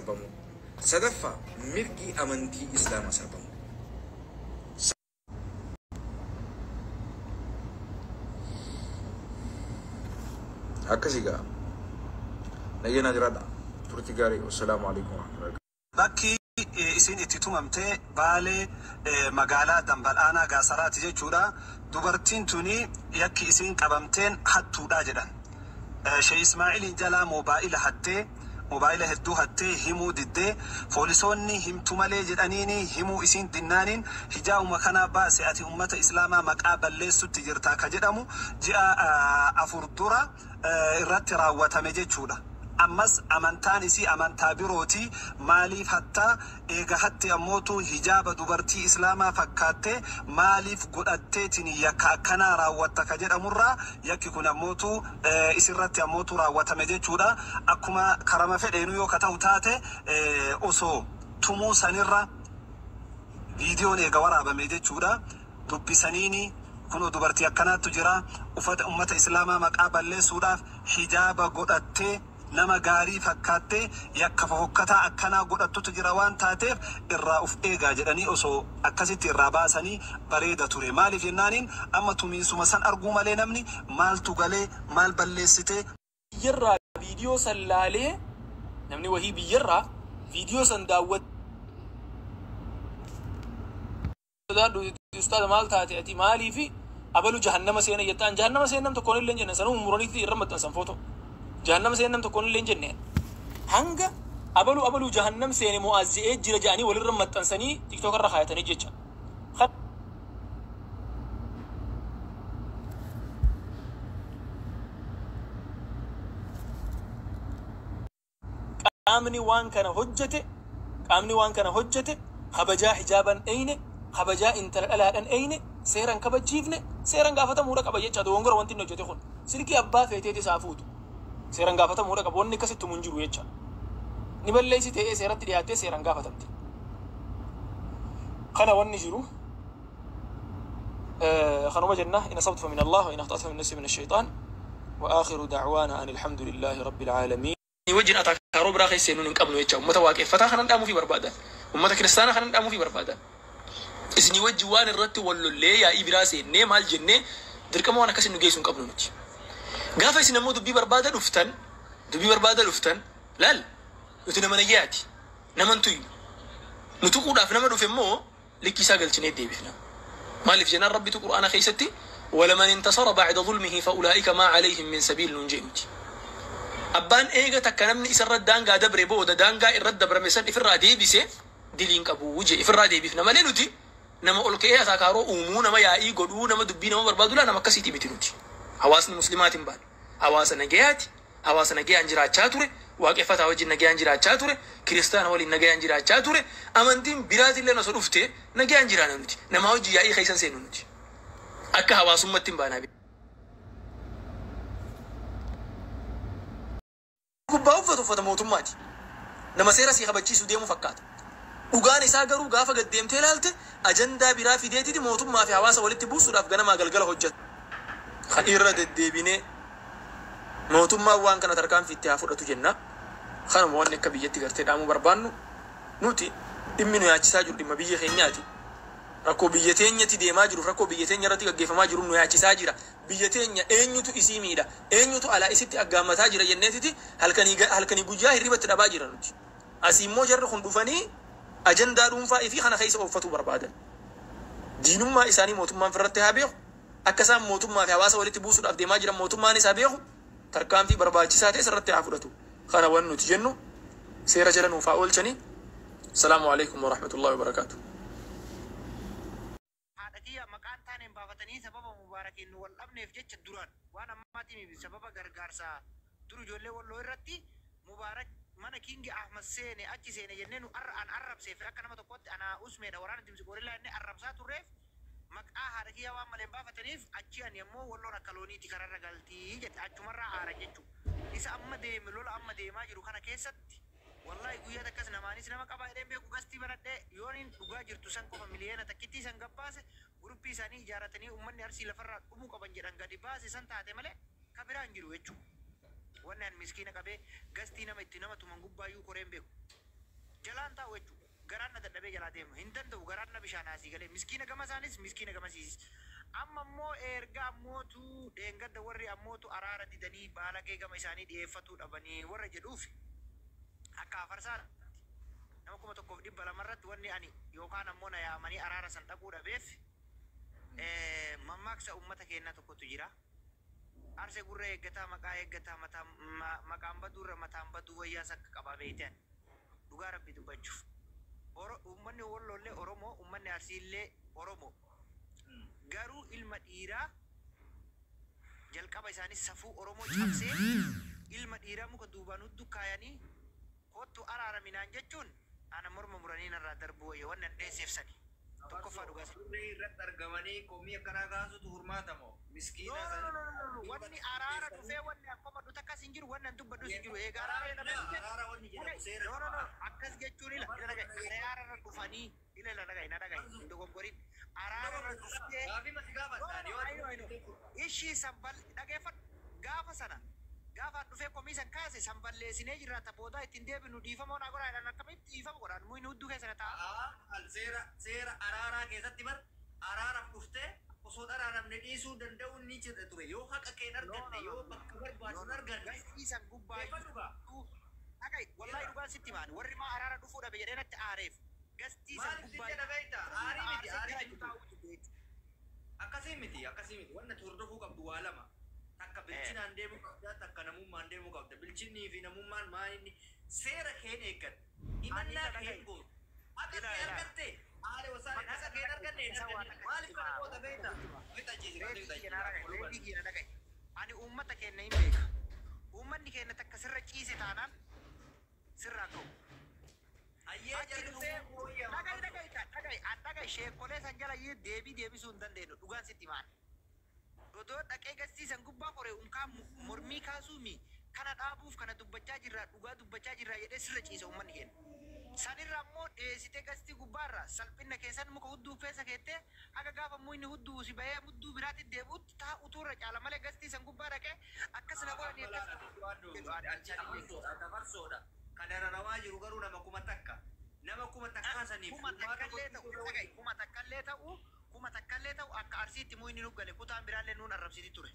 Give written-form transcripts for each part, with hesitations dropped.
sarbamu. Sadaffaa mirgi amantii Islaamaa sarbamu. Akkasigaa nageenya jiraadha. Turtii gaarii. Wassalaamu alaikum warahmatullahi. Bakki isin itti tumamtee Baalee magaalaa Dambal'aanaa Gaasaraati jechuudha. Dubartiin tuni yakki isin qabamteen hattuudha jedhan. Sheekh Ismaa'il jalaa moobaayila hedduu hattee himuu diddee poolisoonni himtu malee jedhaniini himuu isin dinnaaniin hijaabuma kanaa baase ati ummata islaamaa maqaa balleessutti jirta ka jedhamu ji'a 4 dura irratti raawwatame jechuudha. Ammas amantaan isii amantaa birooti. Maaliif hattaa eega hatti ammootu hijaaba dubartii islaamaa fakkaattee maaliif godhatteetiin yakka akkanaa raawwatta ka jedhamurraa yakki kun ammootu isirratti ammootu raawwatame jechuudha. Akkuma karama fedheenu yoo ka ta'u taate osoo tumuu sanirra viidiyoon eega waraabame jechuudha. Dubbisaniini kunoo dubartii akkanaattu jira uffata ummata islaamaa maqaa balleessuudhaaf hijaaba godhattee nama gaarii fakkaattee yakka fofokkataa akkanaa godhattutu jira waan taateef irraa uf eegaa jedhanii osoo akkasitti irraa baasanii bareeda ture. Maaliif jennaaniin amma tumiinsuma san arguu malee namni maaltu galee maal balleessitee biyyarraa viidiyoo san laalee namni wahii biyyarraa viidiyoo san daawwatu ustaada maal taate ati maaliifi abalu jahannama seena jettaan jahannama seenam tokkoon illee jenna sanuu muroniitti irra maxxansan foto jahannam seenam tokkoon illee jenne hanga abalu jahannam seene mu'azzi'ee jira jedhanii walirra maxxansanii tiktok irra kaayatanii jecha qaamni waan kana hojjete kabajaa hijaaban eyne kabajaa intala dhalaadhan eyne seeran kabachiifne seeran gaafatamuudha qaba jecha dogongora wanti inni hojjete kun silkii abbaa feeteeti isaa fuutu seeran gaafatamuudha qaba wanni akkasitti mun jiru jecha ni balleessi ta'ee seeratti dhiyaattee seeran gaafatamte kana wanni jiru خنوما جنة إن صوت فمن الله وإن أخطأت فمن نفسي من الشيطان وآخر دعوانا أن الحمد لله رب العالمين وجن أتاكارو براخي سينون إنك أبنو يتشاو أمتا واقف فتا خنان دامو في بربادا أمتا كريستانا خنان دامو في بربادا إسني وجوان الرت واللو لي يا إبراسي ني مال جنة دركما وانا كسي نجيسون قبلو نتي قافا سنمو دبي بربادا لفتن لال يتنا منياتي نمنتوي نتوقو داف نمدو فمو لكي ساقل تنيد دي بفنا مالف جنان ربي قرآن خيستي ولمن انتصر بعد ظلمه فأولئك ما عليهم من سبيل ننجيمتي أبان إيغا تكنمني إسر الدانغا دبري بودا دانغا إرد دبر مسان إفر دي بيسي ديلين كابو وجه إفر دي بيفنا مالينوتي نما أولكي ساكارو أمو نما يائي قدو نما دبي نما بربادو لا نما كسيتي بتنوتي حواسن مسلمات بان حواس نجيات حواس نجي أنجرا تشاتوري واقفة وجه نجي أنجرا تشاتوري كريستان ولي نجي أنجرا تشاتوري أمانتين برازي لنا صرفته نجي أنجرا نوتي نما وجه يائي خيسان سينوتي أكا حواس متين بانا بي كوباو فتو موتوماتي نما سيرا سيخا بچيسو ديمو فكات وغاني ساغرو غافا قديم تيلالت أجندا برا في ديتي دي موتوما في حواسا ولتي بوسو رافغانا ما غلغل حجت خيرة الديبيني موتوما وان كان تركان في التعافر تجنة خانا مواني كبيتي غرتي دامو بربانو نوتي إمينو ياچسا جر دي مبيجي خينياتي ركو بيتين يتي ديما جرو ركو بيتين يرتي غيفا ما جرو نو ياچسا جرا بيتين اينيوتو اسيميدا اينيوتو على اسيتي اغامتا جرا ينيتي هلكني بوجاه ريبت دبا جرا نوتي اسيمو جر خندوفني أجندة دونفا في خنا خيس أوفتو بربادا دينum ما إساني موتوما فرت هابيو أكسام موتوما في حواسه ولتي بوسود أفدي ما جرا موتوما نسابيو تركام في برباد ساتي سرت عفرتو خنا ونو تجنو سير جرا وفا أولشني السلام عليكم ورحمة الله وبركاته هذا مكان ثاني بافتني سبب مبارك إنه والأبن يفجت الدوران وأنا ما تيمي بسبب غرغرسا درو جولي والله رتي مبارك mana kingi ahmad sene achi sene jennenu an arab se fa kana mato kotti ana usme da warana dimsi gorilla ne arab sa turef mak ahara kiya wa male ba fatanif achi an yammo wallo na kaloni ti karara galti jet achumarra ara jechu isa amma de melol amma de majiru kana kesatti wallahi guya da kasna manis nama qaba eden be ku gasti baradde yonin duga jirtu san ko familiyana takiti san gabbase gruppi sani ijaratani ummanni arsi lafarra dumu qaban jedan gadi base san taate male kabiran jiru jechu wannan miskina qabe gasti nama itti nama tuman gubbayu koreen beeku jalaan taa'u jechuudha. Garaan na dadhabee jalaa deemu hin danda'u. Garaan na bishaan asii galee miskiina gama isaanis miskiina gama siisis. Amma immoo erga ammootu dheengadda warri ammootu araara didanii baalagee gama isaanii dhiyeeffatuu dhabanii warra jedhuuf akka afarsaadha. Nama 1,200 irratti wanni ani yookaan ammoo na yaamanii araara san dhaquu dhabeef mammaaksa uummata keenyaa tokkotu jira. Arsee gurra eeggataa maqaa eeggataa maqaan baduurra mataan baduu wayyaa sakka qabaa beektan dhugaa rabbi dubbachuuf. Uummanni Wallollee Oromoo, uummanni Arsiillee Oromoo. Garuu ilma dhiiraa jalqaba isaanis safuu Oromoo cabsee ilma dhiiraa muka duubaan dukkaayanii kottu araaraminaan jechuun ana morma muranii narraa darbuu wayya wannan dheesseef sani. Tokkoffaa dhugaa irratti argamanii komii akkanaa kaasutu hurmaatamoo miskiina wanni araara dhufee wanni akkuma dhuta akkas hin jiru wannan dubbadhu hin jiru eegaa araara wanni jedhamu seera akkas jechuun araara dhufanii ila na dhagai hin dogoggorin araara dhufee ishii sambal dhageeffadhu gaafa sana gaafa dhufee komiisan kaase samballeessinee jirraata boodaa ittiin deebinu dhiifamoo naa godhaadhaan akkamitti dhiifama godhaan muyni hudduu keessana ta'a. Seera araaraa keessatti bar araaraaf dhuftee osoo araaramne dhiisuu danda'uun ni jira ture yoo haqa keen arganne yoo bakka barbaadu arganne. Gaskiisan gubbaa dhagai wallahi dhugaan sitti maan warri maa araara dhufuu dhabe jedhee natti aareef gaskiisan gubbaa. Maaliif dhabeeyta aarii miti akkasii miti wanna hordofuu qabdu waa lama. Takka bilchinaan deemuu qabda takka namummaan deemuu qabda bilchinnii fi namummaan maayinni seera keen eeggan imannaa keen gootu akka keen argatte haala wasaan akka keen arganne maaliif kana goota beekta ani uummata keenya hin beeka uummanni keenya takka sirra ciise taanaan sirraa ka'u dhagai sheekolee san jala deebii deebisuu hin dandeenyu dhugaan sitti maan odoo dhaqee gaskiisan gubbaa qoree unkaan mormii kaasuumi kana dhaabuuf kana dubbachaa jirraa dhugaa dubbachaa jirraa jedhee sirra ciise uummanni keenya. Sanirra ammoo dheessitee gastii gubbaarra salphina keessan muka hudduu keessa keettee akka gaafa muyni hudduu si bahee hudduu biraatti deebi'utti taa'uturra caala malee gastiisan gubbaa dhaqee akkas na godhanii dabarsoodha. Kan dararamaa jiru garuu nama kuma takka saniif kuma takkallee ta'u akka arsiitti muyni nu gale kutaan biraallee nuun arrabsiti ture.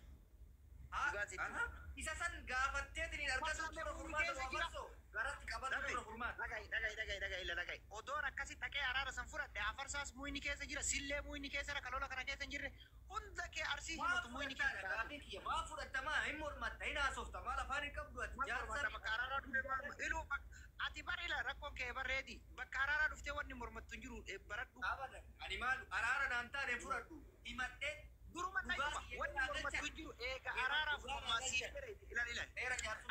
Isa san gaafatteetiin argatu tura furmaata dabarsoo garatti qabatu tura furmaata. Dhagai odoon akkasi dhaqee araara san fudhadhe afarsaas muyni keessa jira sillee muyni keessa kalola kana keessa hin jirre hunda kee arsii himatu muyni keessa. Maa fudhatamaa hin mormatta hin haasofta maal afaan hin qabdu ati jaarsan. Ati barila rakkoon kee barreedi bakka araara dhuftee wanni mormattu hin jiru baradhu. Ani maal araara naan taane fudhadhu himadhee. Duruma dhayuma wanni mormattu hin jiru eega araaraaf mormaasii ilan.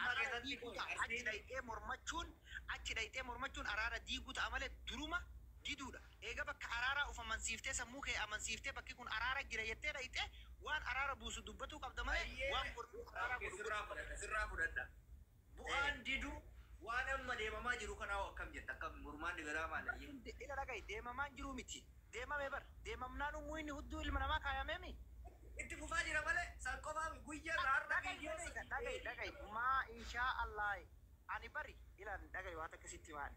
Araara diiguuta achi dhayxee mormachuun araara diiguuta amalee duruma diduudha. Eega bakka araaraa of amansiiftee sammuu kee amansiiftee bakki kun araara jira jettee dhayxee waan araara buusu dubbatuu qabda malee waan araaraa sirraa fudhadha. Bu'aan didu waan amma deemamaa jiru kanaa akkam jetta akkam mormaan digaraa maalayyee. Ila dhagai deemamaan jiru miti. Deemamee bar deemamnaan muyni hudduu ilma namaa kaayameemi. Itti fufaa jira malee san qofaa guyyaa har'a dhagai maa inshaa Allah ani bari ilaan dhagai waan akkasitti maan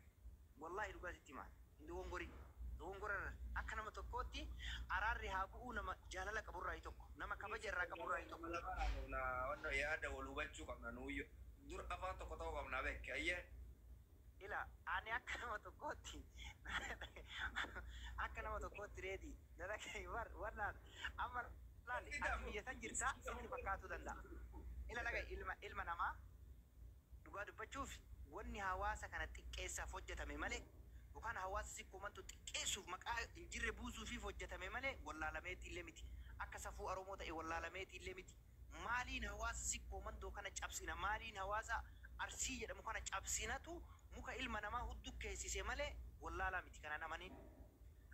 wallahi dhugaa sitti maan dogongorarra akka nama tokkootti araarri haa bu'uu nama jaalala qaburraa tokko nama kabaja irraa qaburraa tokko. Wanta yaada wal hubachuu qabna nuuyyo dur afaan tokko ta'uu qabna beekke ayyee. Ila ani akka nama tokkootti reedi dhagai warnaan amma ati biyya san jirtaa sitti fakkaatu danda'a. Ila dhagai ilma namaa dhugaa dubbachuuf wanni hawaasa kana xiqqeessaaf hojjetame malee yookaan hawaasa sikkoomantu xiqqeessuuf maqaa hin jirre buusuufiif hojjetame malee wallaalameetii illee miti. Akka safuu Oromoo ta'e wallaalameetii illee miti. Maaliin hawaasa sikkoomantoo kana cabsina maaliin hawaasa Arsii jedhamu kana cabsinatu muka ilma namaa hudduu keessise malee wallaalaa miti kana namaniin.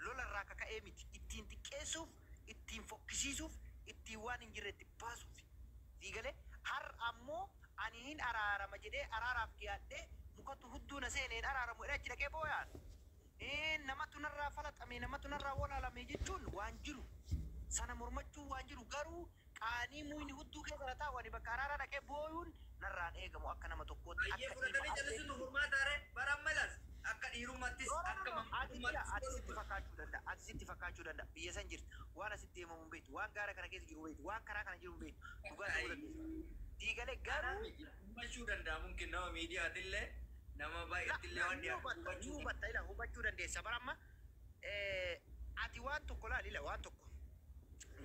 Lolarraa kaka'ee miti ittiin xiqqeessuuf ittiin fokkisiisuuf ittiin waan hin jirre itti baasuuf. Diigalee har ammoo ani hin araarama jedhee araaraaf dhiyaadhee mukatu hudduu na seeneen araaramu jedhee achi dhaqee booyaan. Namatu narraa falaxame namatu narraa walaalame jechuun waan jiru sana mormachuu waan jiru garuu qaanii muyni hudduu keessa taa'u wani bakka araara dhaqee booyuun narraan eegamu akka nama tokkootti. Ayyee fudhatanii jallisuun furmaata ree baran malas akka dhiirummaa ati sitti fakkaachuu danda'a. Biyya san jirti. Waan asitti deemamu hin beektu. Waan gaara kana keessa jiru hin beektu. Waan karaa kana jiru hin beektu. Dhugaa ta'uu dandeessa. Diigalee garuu hubachuu danda'a mungkin nama miidiyaatillee nama baay'eetillee waan dhiyaatu hubachuu dandeessa. Bara amma ati waan tokko laali waan tokko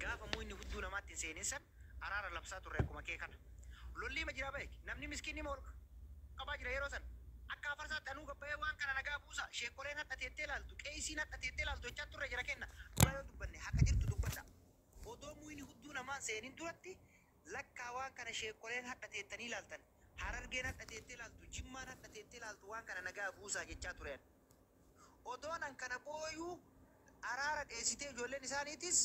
gaafa muinni hudduu namaatti hin seenin san araara labsaa turre akkuma kee kana. Lolli ma jira beek namni miskiinni ma ol qabaa jira yeroo san. Akka afarsaatti anuu gabbayee waan kana nagaa buusa sheekoleen hadhateettee ilaaltu qeesiin hadhateettee ilaaltu jechaa turre jira kenna dhugaa yoo dubbanne haqa jirtu dubbadha odoo muuyni hudduu namaan seenin duratti lakkaa waan kana sheekoleen hadhateettanii ilaaltan harargeen hadhateettee ilaaltu jimmaan hadhateettee ilaaltu waan kana nagaa buusaa jechaa tureen odoon an kana booyuu araara dheessitee ijoolleen isaaniitis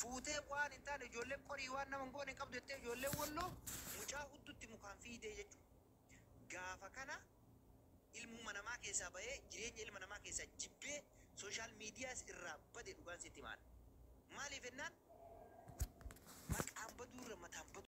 fuutee waan hin taane ijoolleen qorii waan nama hin goone qabdu jettee ijoolleen walloo mucaa huddutti mukaan fiidee jechuudha gaafa kana ilmuma namaa keessaa bahee jireenya ilma namaa keessaa jibbee sooshaal miidiyaas irraa bade dhugaan sitti maal maaliif jennaan